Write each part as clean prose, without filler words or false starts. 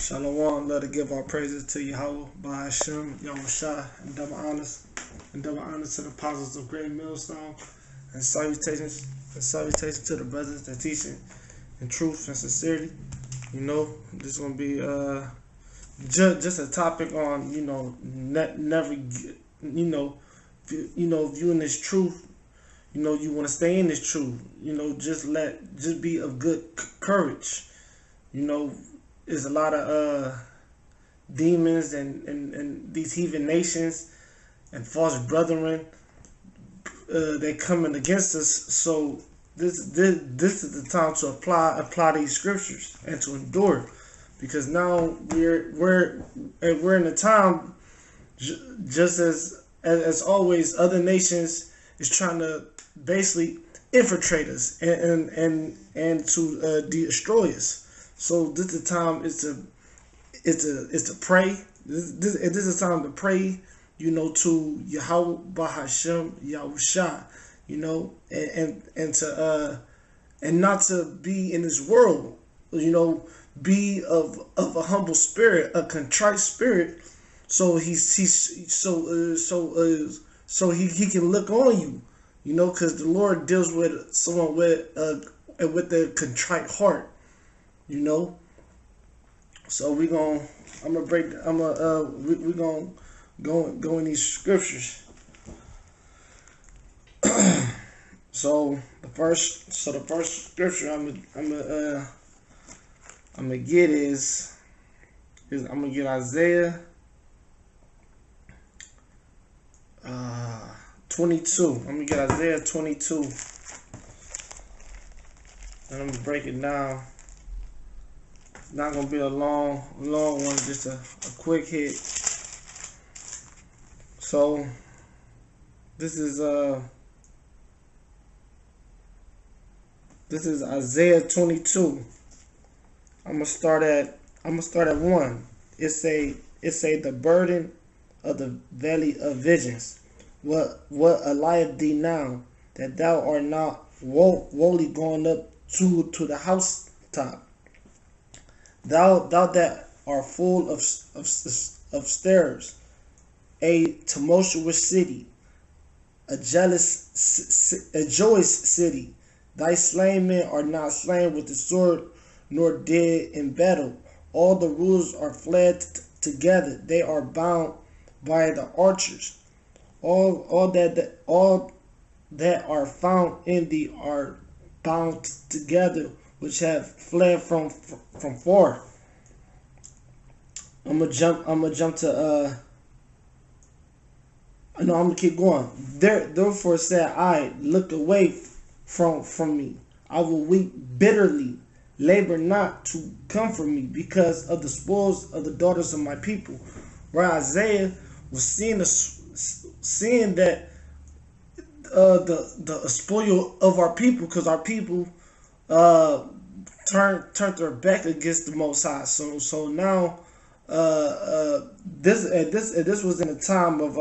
Shalom, love to give our praises to Yahweh, by Hashem, Yahushua, and double honors to the apostles of Great Millstone, and salutations to the brothers that teach in truth and sincerity. This is gonna be just a topic on never viewing this truth. You want to stay in this truth. Just be of good courage. There's a lot of demons and these heathen nations and false brethren they coming against us. So this is the time to apply these scriptures and to endure, because now we're in a time just as always other nations is trying to basically infiltrate us and to destroy us. So this is the time is to pray. This is time to pray, to Yahweh Bahashem Yahushua, and to and not to be in this world, be of a humble spirit, a contrite spirit, so he can look on you, because the Lord deals with someone with a contrite heart. So we're gonna go in these scriptures. So the first scripture I'm gonna get is I'm gonna get Isaiah 22. I'm gonna get Isaiah 22, and I'm gonna break it down. Not gonna be a long one, just a quick hit. So this is Isaiah 22. I'm gonna start at 1. It say the burden of the valley of visions. What alive thee now, that thou art not wholly gone up to the housetop? Thou that are full of stairs, a tumultuous city, a joyous city. Thy slain men are not slain with the sword, nor dead in battle. All the rulers are fled together; they are bound by the archers. All that are found in thee are bound together, which have fled from far. I'm gonna jump to I'm gonna keep going. Therefore said I, look away from me. I will weep bitterly, labor not to comfort me, because of the spoils of the daughters of my people. Where Isaiah was seeing that the spoil of our people, because our people turned their back against the Most High. So now this was in the time of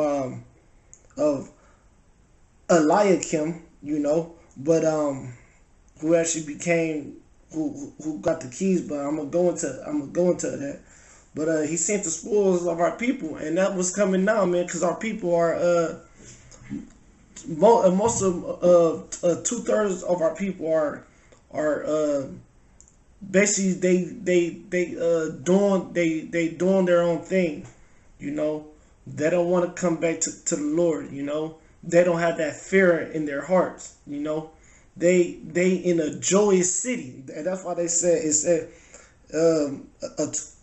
Eliakim, but who actually became who got the keys. But I'm gonna go into that. But he sent the spoils of our people, and that was coming now, man, because our people are most of 2/3 of our people are basically they doing their own thing. They don't want to come back to the Lord. They don't have that fear in their hearts. They in a joyous city, and that's why they said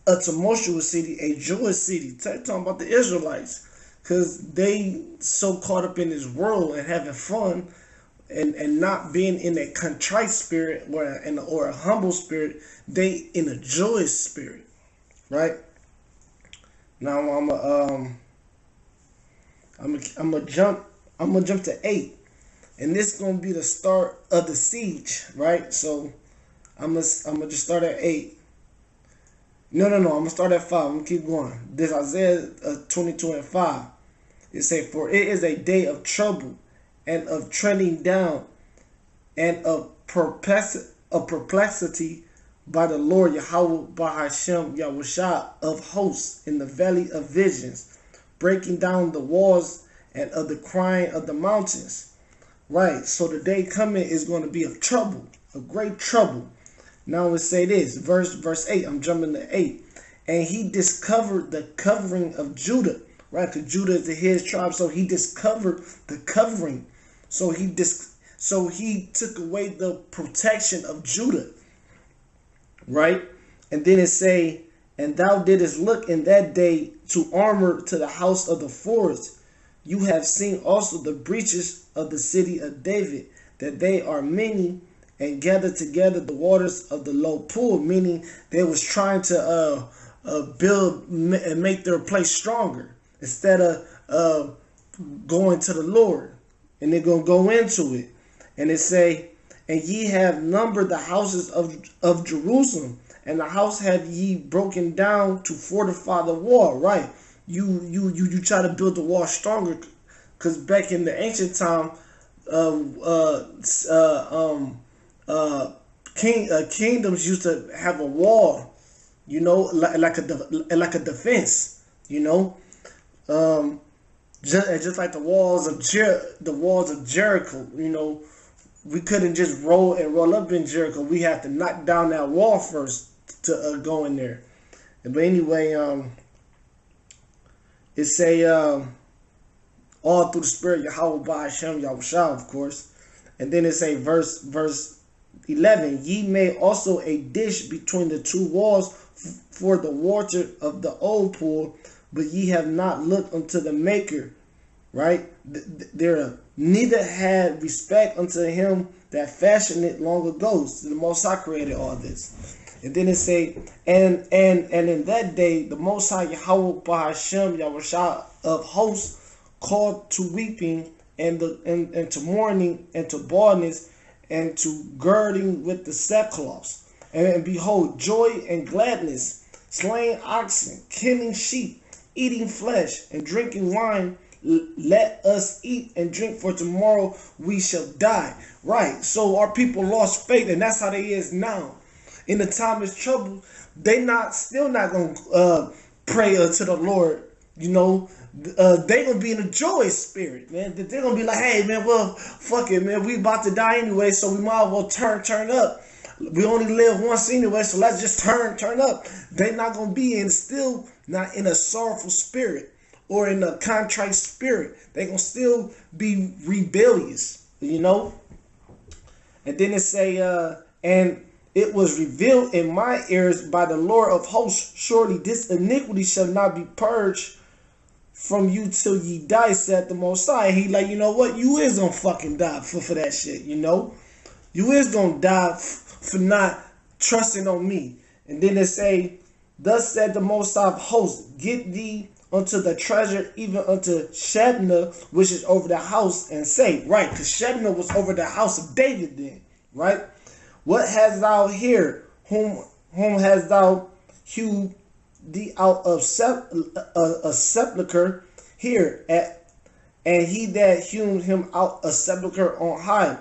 a tumultuous city, a joyous city. Talking about the Israelites, because they so caught up in this world and having fun, and not being in a contrite spirit or a humble spirit. They in a joyous spirit, right? Now I'm gonna jump to 8, and this is gonna be the start of the siege, right? So I'm gonna just start at 8. No, I'm gonna start at 5. I'm gonna keep going. This Isaiah 22 and 5. It say, for it is a day of trouble and of treading down and of perplexity by the Lord Yahweh Bahashem Yahushua of hosts in the valley of visions, breaking down the walls and of the crying of the mountains. Right, so the day coming is going to be of trouble, of great trouble. Now let's say this, verse 8, I'm jumping to 8. And he discovered the covering of Judah, right? Because Judah is the head tribe, so he discovered the covering. So he took away the protection of Judah, right? And then it say, and thou didst look in that day to armor to the house of the forest. You have seen also the breaches of the city of David, that they are many, and gathered together the waters of the low pool, meaning they was trying to build and make their place stronger instead of going to the Lord. And they're going to go into it. And it say, and ye have numbered the houses of Jerusalem, and the house have ye broken down to fortify the wall. Right? You try to build the wall stronger, because back in the ancient time, kingdoms used to have a wall, you know, like a defense, you know, just like the walls of Jericho. You know, we couldn't just roll up in Jericho. We have to knock down that wall first to go in there. But anyway, it say all through the Spirit Yahweh by Hashem Yahushua, of course. And then it say verse 11, ye made also a dish between the two walls for the water of the old pool, but ye have not looked unto the maker. Right? There neither had respect unto him that fashioned it long ago. So the Most High created all this. And then it say, and in that day the Most High Yahweh Bahashem Yahushua of hosts called to weeping and to mourning and to baldness and to girding with the sackcloths. And behold, joy and gladness, slaying oxen, killing sheep, eating flesh, and drinking wine. Let us eat and drink, for tomorrow we shall die. Right? So our people lost faith, and that's how they is now. In the time of trouble, they still not gonna pray to the Lord. You know, they gonna be in a joyous spirit, man. They're gonna be like, hey, man, well, fuck it, man. We about to die anyway, so we might as well turn up. We only live once anyway, so let's just turn up. They not gonna be still not in a sorrowful spirit or in a contrite spirit. They gonna still be rebellious, you know. And then it say, and it was revealed in my ears by the Lord of hosts, surely this iniquity shall not be purged from you till ye die, said the Most High. He like, you know what? You is gonna fucking die for that shit, you know? You is gonna die for not trusting on me. And then it say, thus said the Most High of hosts, get thee unto the treasure, even unto Shebna, which is over the house, and say, right, because Shebna was over the house of David then, right? What hast thou here? Whom hast thou hewed thee out of a sepulchre here and he that hewed him out a sepulchre on high,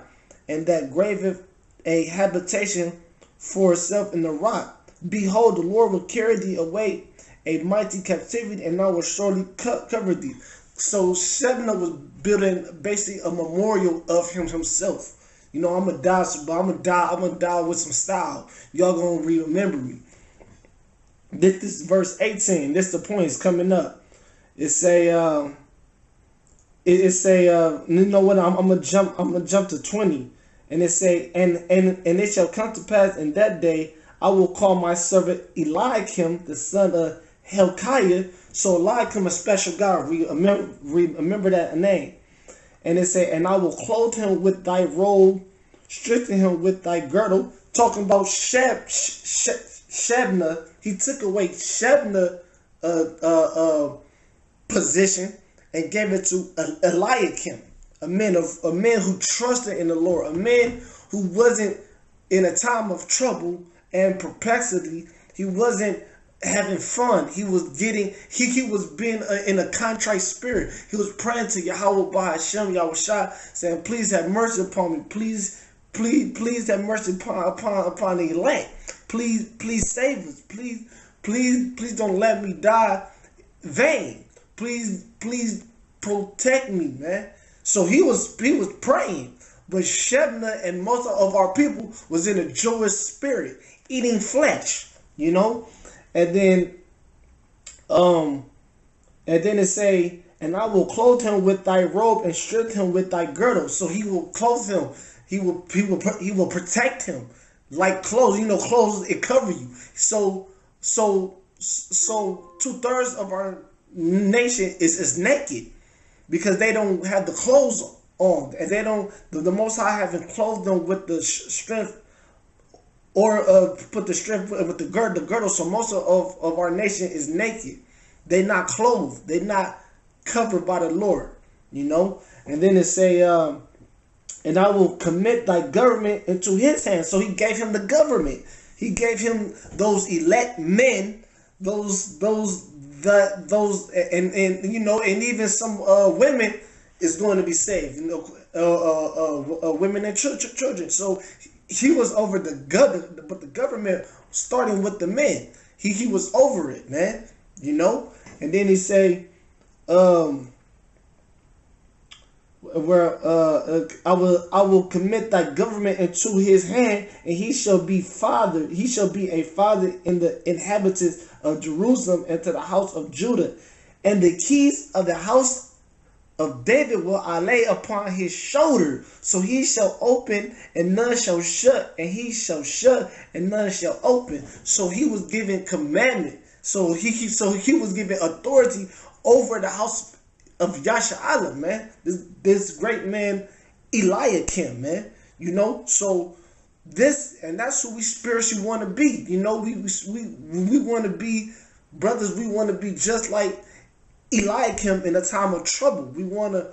and that graveth a habitation for itself in the rock. Behold, the Lord will carry thee away a mighty captivity, and I will surely cover thee. So Shebna was building basically a memorial of himself. You know, I'm gonna die, but I'm gonna die with some style. Y'all gonna remember me. This is verse 18. This the point is coming up. It say, you know what? I'm gonna jump to 20, and it say, and it shall come to pass in that day, I will call my servant Eliakim, the son of Hilkiah. So Eliakim, a special God. Remember that name. And it say, and I will clothe him with thy robe, strengthen him with thy girdle. Talking about Shebna. He took away Shebna position and gave it to Eliakim, a man who trusted in the Lord, a man who wasn't in a time of trouble and perplexity. He wasn't having fun. He was getting, he was being in a contrite spirit. He was praying to Yahweh by Hashem Yahushua, saying, please have mercy upon me. Please have mercy upon the elect. please save us. Please don't let me die vain. Please protect me, man. So he was praying. But Shebna and most of our people was in a Jewish spirit, eating flesh, you know? And then it say, and I will clothe him with thy robe and strip him with thy girdle. So he will clothe him. He will protect him like clothes. You know, clothes, it cover you. So 2/3 of our nation is naked because they don't have the clothes on, and they don't. The Most High haven't clothed them with the strength, or put the strength with the girdle. So most of our nation is naked. They not clothed. They not covered by the Lord. You know. And then it say, and I will commit thy government into his hands. So he gave him the government. He gave him those elect men, those and you know, and even some women is going to be saved. You know, women and children. So he was over the government, but the government starting with the men. He was over it, man. You know, and then he say, where I will commit thy government into his hand, and he shall be a father in the inhabitants of Jerusalem and to the house of Judah, and the keys of the house of David will I lay upon his shoulder. So he shall open and none shall shut, and he shall shut and none shall open. So he was given commandment. So he was given authority over the house of Yasha'Allah, man. This great man Eliakim, man. You know, so that's who we spiritually want to be. You know, we want to be brothers. We want to be just like Eliakim in a time of trouble. We want to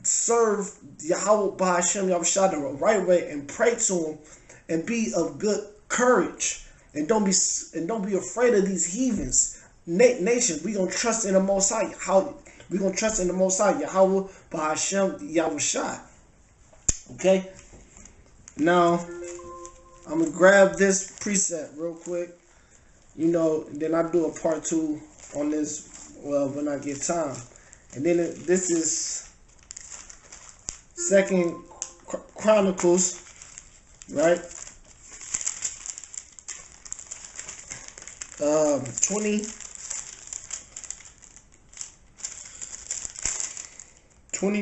serve Yahweh Ba'ashem Yahushua the right way and pray to him and be of good courage, and don't be afraid of these heathens nations. We gonna trust in the Most High. We gonna trust in the Most High, Yahweh Ba'ashem Yahushua. Okay. Now I'm gonna grab this precept real quick. You know, and then I do a part 2 on this. Well, when I get time. And then this is 2nd Chronicles, right? 20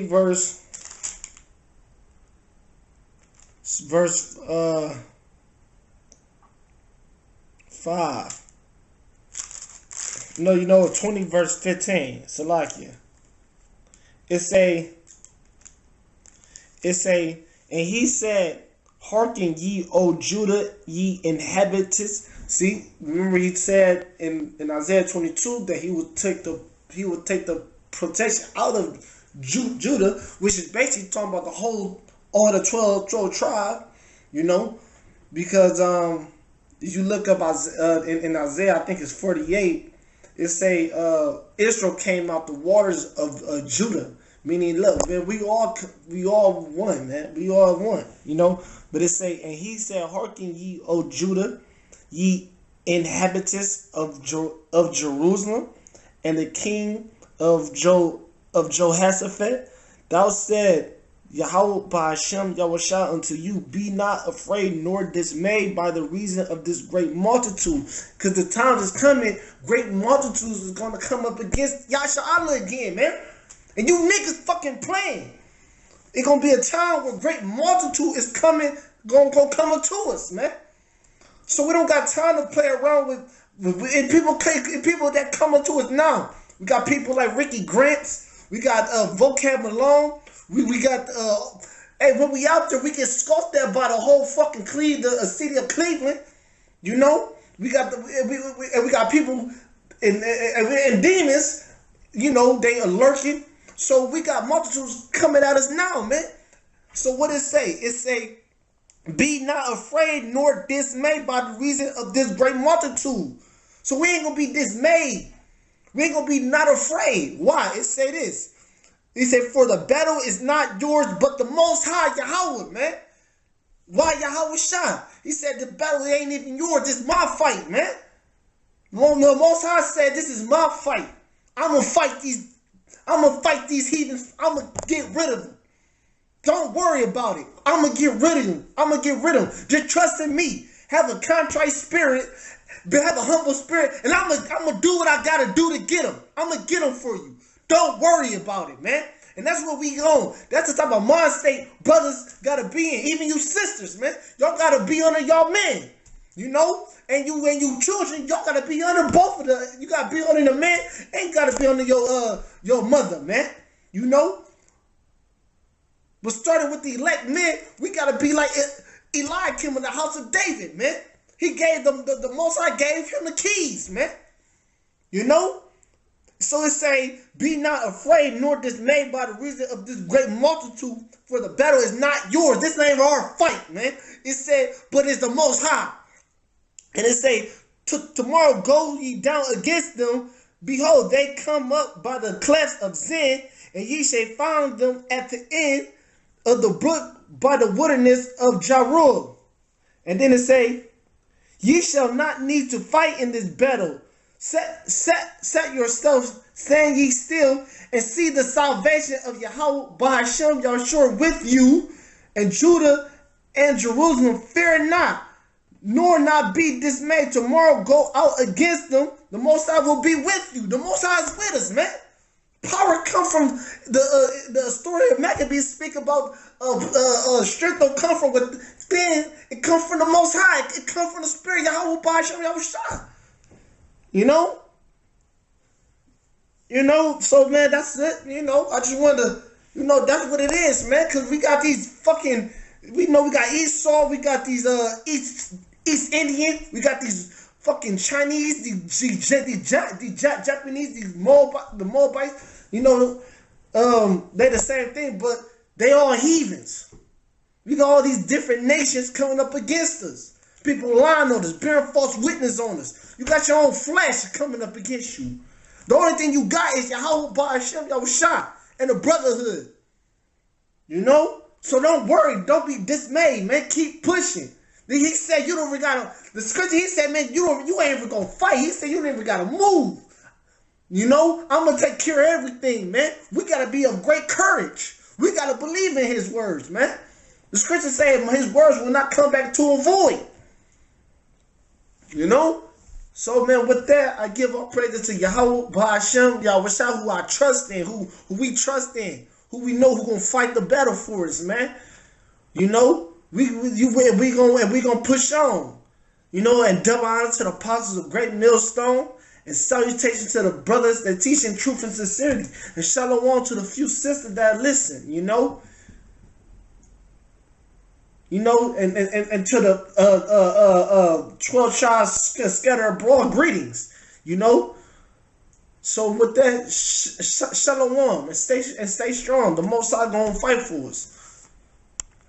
verse 5. No, you know, 20 verse 15. Salakia. It say, and he said, hearken ye, O Judah, ye inhabitants. See, remember he said in Isaiah 22 that he would take the protection out of Judah, which is basically talking about all the 12 tribe, you know, because if you look up in Isaiah, I think it's 48. It say Israel came out the waters of Judah, meaning, look, man, we all one, man, we all one, you know. But it say, and he said, hearken ye, O Judah, ye inhabitants of Jerusalem, and the king of Jehoshaphat, thou said, Yahweh Ba'ashem Yahushua unto you, be not afraid nor dismayed by the reason of this great multitude. Because the time is coming, great multitudes is going to come up against Yasha'Allah again, man. And you niggas fucking playing. It's going to be a time where great multitude is coming, going to come up to us, man. So we don't got time to play around with people that come up to us now. We got people like Ricky Grants. We got Vocab Malone. We got, hey, when we out there, we get scoffed at by the whole fucking city of Cleveland. You know, we got we got people in demons. You know, they are lurking. So we got multitudes coming at us now, man. So what it say? It say, be not afraid nor dismayed by the reason of this great multitude. So we ain't gonna be dismayed. We ain't gonna be not afraid. Why? It say this. He said, for the battle is not yours, but the Most High Yahweh, man. Why Yahweh Shah? He said, the battle ain't even yours. This is my fight, man. The Most High said, this is my fight. I'm going to fight these heathens. I'm going to get rid of them. Don't worry about it. I'm going to get rid of them. I'm going to get rid of them. Just trust in me. Have a contrite spirit. Have a humble spirit. And I'm going to do what I got to do to get them. I'm going to get them for you. Don't worry about it, man. And that's what we on. That's the type of mind state brothers got to be in. Even you sisters, man. Y'all got to be under y'all men. You know? And you children, y'all got to be under both of the. You got to be under the man and you got to be under your mother, man. You know? But starting with the elect men, we got to be like Eliakim in the house of David, man. He gave them, the Most High gave him the keys, man. You know? So it say, be not afraid nor dismayed by the reason of this great multitude, for the battle is not yours. This ain't our fight, man. It said, but it's the Most High. And it say, tomorrow go ye down against them. Behold, they come up by the clefts of Zin, and ye shall find them at the end of the brook by the wilderness of Jarul. And then it say, ye shall not need to fight in this battle. Set yourselves, stand ye still, and see the salvation of Yahweh by Hashem Yahshua with you, and Judah and Jerusalem. Fear not, nor not be dismayed. Tomorrow go out against them. The Most High will be with you. The Most High is with us, man. Power come from the story of Maccabees. Speak about strength don't come from within. It comes from the Most High. It comes from the Spirit. Yahweh by Hashem Yahshua. You know? So man, that's it. I just wanted to, that's what it is, man. Because we got these fucking, we got Esau, we got these East Indian, we got these fucking Chinese, these Japanese, these Moabites, they the same thing, but they all heathens. We got all these different nations coming up against us. People lying on us, bearing false witness on us. You got your own flesh coming up against you. The only thing you got is Yahweh by Hashem Yahushua and the brotherhood. So don't worry, don't be dismayed, man. Keep pushing. He said you don't even gotta. The scripture, he said, man, you ain't even gonna fight. He said you don't even gotta move. I'm gonna take care of everything, man. We gotta be of great courage. We gotta believe in his words, man. The scripture says his words will not come back to a void. So man, with that, I give all praises to Yahweh Ba'ashem, Yahweh, who I trust in, who we trust in, who we know who gonna fight the battle for us, man. We gonna push on, and double honor to the apostles of Great Millstone, and salutation to the brothers that teach in truth and sincerity, and shalom to the few sisters that listen, and to the 12 tribes scattered abroad, greetings, So with that, shalom, and stay strong. The Most High gonna fight for us.